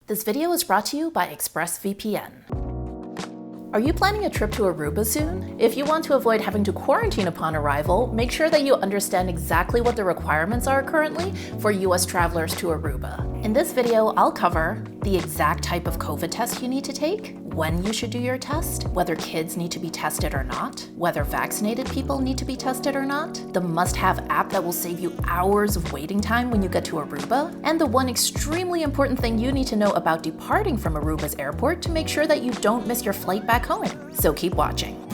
This video is brought to you by EXPRESSVPN. Are you planning a trip to Aruba soon? If you want to avoid having to quarantine upon arrival, make sure that you understand exactly what the requirements are currently for US travelers to Aruba. In this video, I'll cover the exact type of COVID test you need to take, when you should do your test, whether kids need to be tested or not, whether vaccinated people need to be tested or not, the must-have app that will save you hours of waiting time when you get to Aruba, and the one extremely important thing you need to know about departing from Aruba's airport to make sure that you don't miss your flight back home. So keep watching.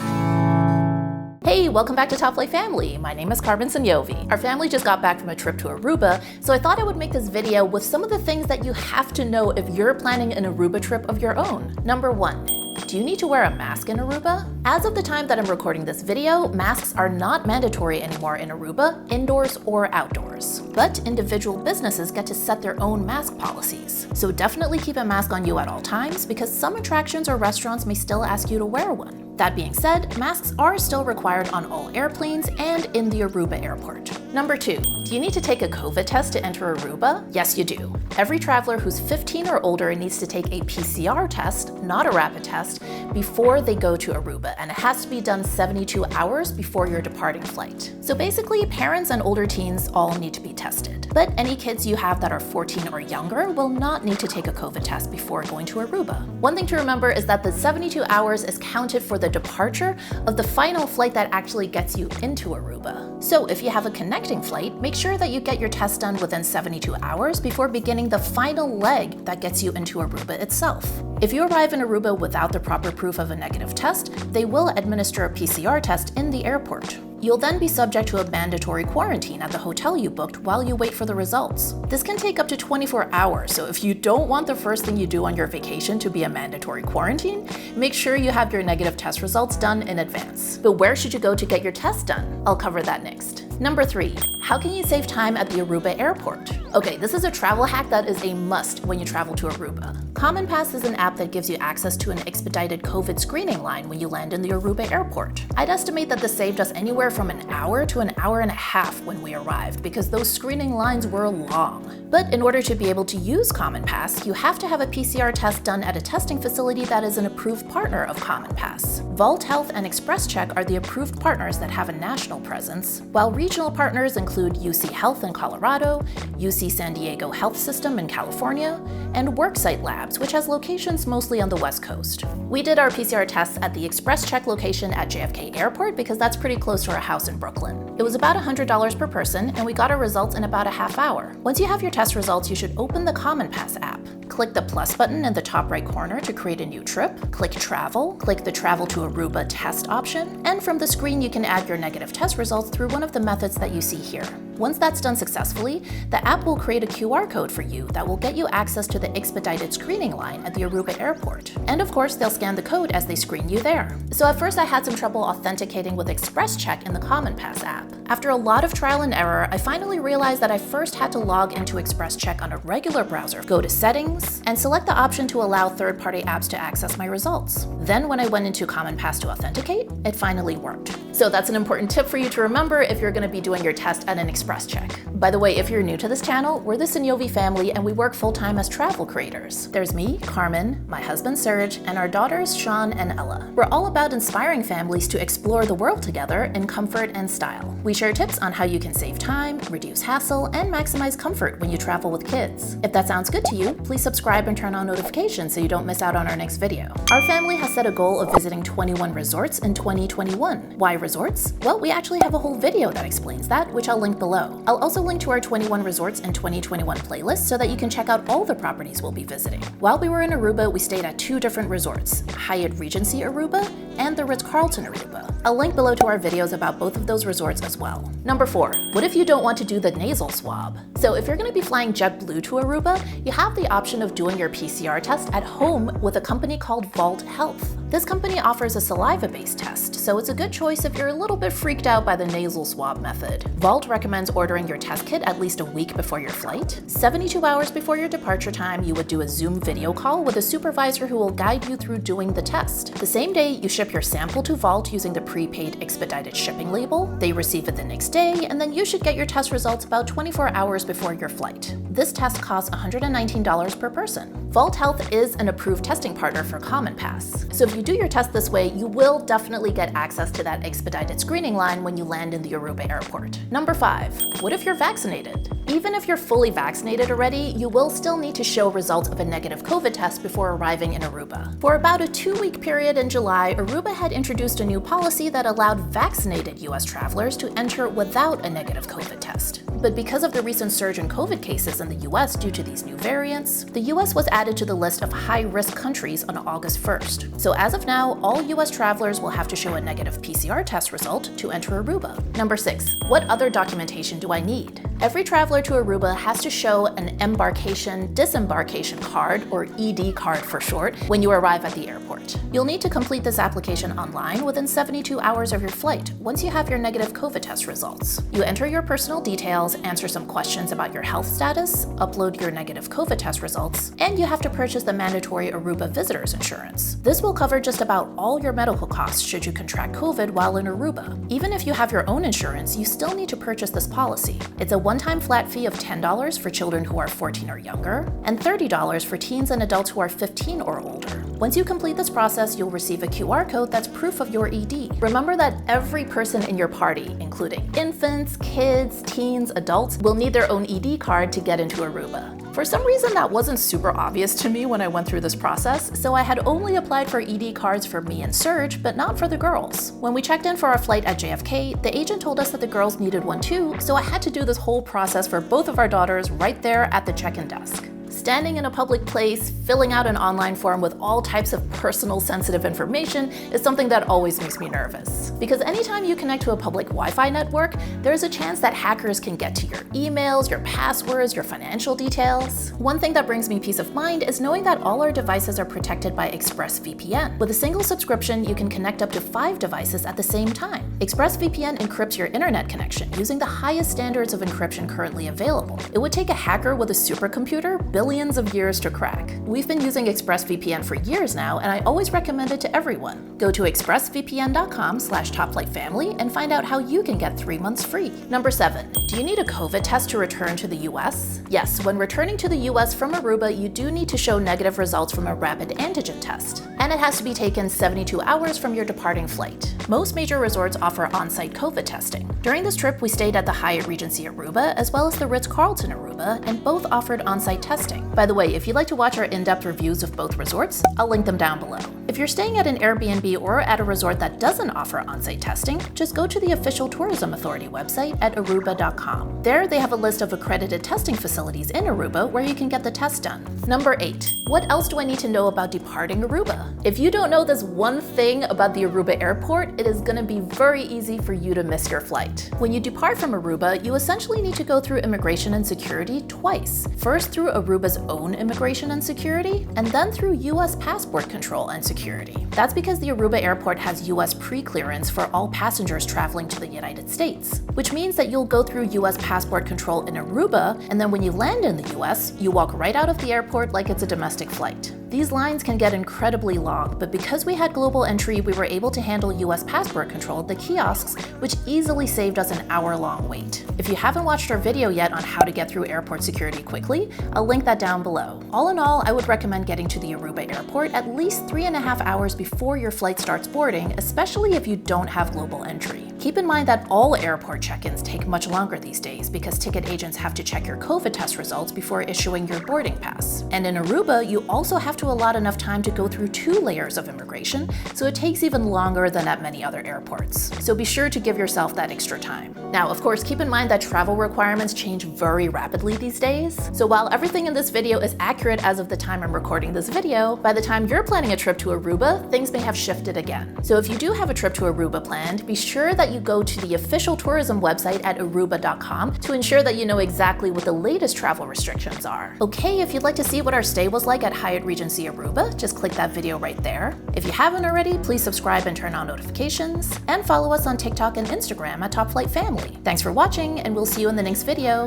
Hey, welcome back to Top Flight Family. My name is Sognonvi. Our family just got back from a trip to Aruba, so I thought I would make this video with some of the things that you have to know if you're planning an Aruba trip of your own. Number 1. Do you need to wear a mask in Aruba? As of the time that I'm recording this video, masks are not mandatory anymore in Aruba, indoors or outdoors. But individual businesses get to set their own mask policies. So definitely keep a mask on you at all times because some attractions or restaurants may still ask you to wear one. That being said, masks are still required on all airplanes and in the Aruba airport. Number 2, do you need to take a COVID test to enter Aruba? Yes, you do. Every traveler who's 15 or older needs to take a PCR test, not a rapid test, before they go to Aruba, and it has to be done 72 hours before your departing flight. So basically, parents and older teens all need to be tested. But any kids you have that are 14 or younger will not need to take a COVID test before going to Aruba. One thing to remember is that the 72 hours is counted for the departure of the final flight that actually gets you into Aruba. So if you have a connecting flight, make sure that you get your test done within 72 hours before beginning the final leg that gets you into Aruba itself. If you arrive in Aruba without the proper proof of a negative test, they will administer a PCR test in the airport. You'll then be subject to a mandatory quarantine at the hotel you booked while you wait for the results. This can take up to 24 hours, so if you don't want the first thing you do on your vacation to be a mandatory quarantine, make sure you have your negative test results done in advance. But where should you go to get your test done? I'll cover that next. Number 3, how can you save time at the Aruba airport? Okay, this is a travel hack that is a must when you travel to Aruba. CommonPass is an app that gives you access to an expedited COVID screening line when you land in the Aruba airport. I'd estimate that this saved us anywhere from an hour to an hour and a half when we arrived because those screening lines were long. But in order to be able to use CommonPass, you have to have a PCR test done at a testing facility that is an approved partner of CommonPass. Vault Health and EXPRESSCHECK are the approved partners that have a national presence, while regional partners include UC Health in Colorado, UC San Diego Health System in California, and WorkSite Labs, which has locations mostly on the West Coast. We did our PCR tests at the EXPRESSCHECK location at JFK Airport because that's pretty close to our house in Brooklyn. It was about $100 per person, and we got our results in about a half hour. Once you have your test results, you should open the CommonPass app. Click the plus button in the top right corner to create a new trip, click Travel, click the Travel to Aruba test option, and from the screen you can add your negative test results through one of the methods that you see here. Once that's done successfully, the app will create a QR code for you that will get you access to the expedited screening line at the Aruba airport. And of course, they'll scan the code as they screen you there. So at first I had some trouble authenticating with EXPRESSCHECK in the CommonPass app. After a lot of trial and error, I finally realized that I first had to log into EXPRESSCHECK on a regular browser, go to Settings, and select the option to allow third-party apps to access my results. Then when I went into CommonPass to authenticate, it finally worked. So that's an important tip for you to remember if you're going to be doing your test at an EXPRESSCHECK. By the way, if you're new to this channel, we're the Sognonvi family and we work full-time as travel creators. There's me, Carmen, my husband Serge, and our daughters Sean and Ella. We're all about inspiring families to explore the world together in comfort and style. We share tips on how you can save time, reduce hassle, and maximize comfort when you travel with kids. If that sounds good to you, please subscribe and turn on notifications so you don't miss out on our next video. Our family has set a goal of visiting 21 resorts in 2021. Why resorts? Well, we actually have a whole video that explains that, which I'll link below. I'll also link to our 21 resorts in 2021 playlist so that you can check out all the properties we'll be visiting. While we were in Aruba, we stayed at 2 different resorts, Hyatt Regency Aruba and the Ritz-Carlton Aruba. I'll link below to our videos about both of those resorts as well. Number 4, what if you don't want to do the nasal swab? So if you're going to be flying JetBlue to Aruba, you have the option of doing your PCR test at home with a company called Vault Health. This company offers a saliva-based test, so it's a good choice if you're a little bit freaked out by the nasal swab method. Vault recommends ordering your test kit at least a week before your flight. 72 hours before your departure time, you would do a Zoom video call with a supervisor who will guide you through doing the test. The same day, you ship your sample to Vault using the prepaid expedited shipping label. They receive it the next day, and then you should get your test results about 24 hours before your flight. This test costs $119 per person. Vault Health is an approved testing partner for CommonPass. So if you do your test this way, you will definitely get access to that expedited screening line when you land in the Aruba airport. Number 5, what if you're vaccinated? Even if you're fully vaccinated already, you will still need to show results of a negative COVID test before arriving in Aruba. For about a 2-week period in July, Aruba had introduced a new policy that allowed vaccinated US travelers to enter without a negative COVID test. But because of the recent surge in COVID cases in the US due to these new variants, the US was added to the list of high-risk countries on August 1st. So as of now, all US travelers will have to show a negative PCR test result to enter Aruba. Number 6, what other documentation do I need? Every traveler to Aruba has to show an embarkation/disembarkation card, or ED card for short, when you arrive at the airport. You'll need to complete this application online within 72 hours of your flight once you have your negative COVID test results. You enter your personal details, answer some questions about your health status, upload your negative COVID test results, and you have to purchase the mandatory Aruba Visitors Insurance. This will cover just about all your medical costs should you contract COVID while in Aruba. Even if you have your own insurance, you still need to purchase this policy. It's a one-time flat fee of $10 for children who are 14 or younger, and $30 for teens and adults who are 15 or older. Once you complete this process, you'll receive a QR code that's proof of your ED. Remember that every person in your party, including infants, kids, teens, adults, will need their own ED card to get into Aruba. For some reason, that wasn't super obvious to me when I went through this process, so I had only applied for ED cards for me and Serge, but not for the girls. When we checked in for our flight at JFK, the agent told us that the girls needed one too, so I had to do this whole process for both of our daughters right there at the check-in desk. Standing in a public place, filling out an online form with all types of personal sensitive information is something that always makes me nervous. Because anytime you connect to a public Wi-Fi network, there's a chance that hackers can get to your emails, your passwords, your financial details. One thing that brings me peace of mind is knowing that all our devices are protected by EXPRESSVPN. With a single subscription, you can connect up to 5 devices at the same time. EXPRESSVPN encrypts your internet connection using the highest standards of encryption currently available. It would take a hacker with a supercomputer billions of years to crack. We've been using EXPRESSVPN for years now, and I always recommend it to everyone. Go to expressvpn.com/topflightfamily and find out how you can get 3 months free. Number 7, do you need a COVID test to return to the US? Yes, when returning to the US from Aruba, you do need to show negative results from a rapid antigen test, and it has to be taken 72 hours from your departing flight. Most major resorts offer on-site COVID testing. During this trip, we stayed at the Hyatt Regency Aruba as well as the Ritz-Carlton Aruba, and both offered on-site testing. By the way, if you'd like to watch our in-depth reviews of both resorts, I'll link them down below. If you're staying at an Airbnb or at a resort that doesn't offer on-site testing, just go to the official Tourism Authority website at aruba.com. There, they have a list of accredited testing facilities in Aruba where you can get the test done. Number 8, what else do I need to know about departing Aruba? If you don't know this one thing about the Aruba airport, it is going to be very easy for you to miss your flight. When you depart from Aruba, you essentially need to go through immigration and security twice. First through Aruba's own immigration and security, and then through US passport control and security. That's because the Aruba airport has US pre-clearance for all passengers traveling to the United States, which means that you'll go through US passport control in Aruba, and then when you land in the US, you walk right out of the airport like it's a domestic flight. These lines can get incredibly long, but because we had global entry, we were able to handle US passport control at the kiosks, which easily saved us an hour-long wait. If you haven't watched our video yet on how to get through airport security quickly, I'll link that down below. All in all, I would recommend getting to the Aruba airport at least 3.5 hours before your flight starts boarding, especially if you don't have global entry. Keep in mind that all airport check-ins take much longer these days because ticket agents have to check your COVID test results before issuing your boarding pass. And in Aruba, you also have to allot enough time to go through 2 layers of immigration, so it takes even longer than at many other airports. So be sure to give yourself that extra time. Now, of course, keep in mind that travel requirements change very rapidly these days. So while everything in this video is accurate as of the time I'm recording this video, by the time you're planning a trip to Aruba, things may have shifted again. So if you do have a trip to Aruba planned, be sure that you go to the official tourism website at aruba.com to ensure that you know exactly what the latest travel restrictions are. Okay, if you'd like to see what our stay was like at Hyatt Regency Aruba, just click that video right there. If you haven't already, please subscribe and turn on notifications, and follow us on TikTok and Instagram at Top Flight Family. Thanks for watching, and we'll see you in the next video.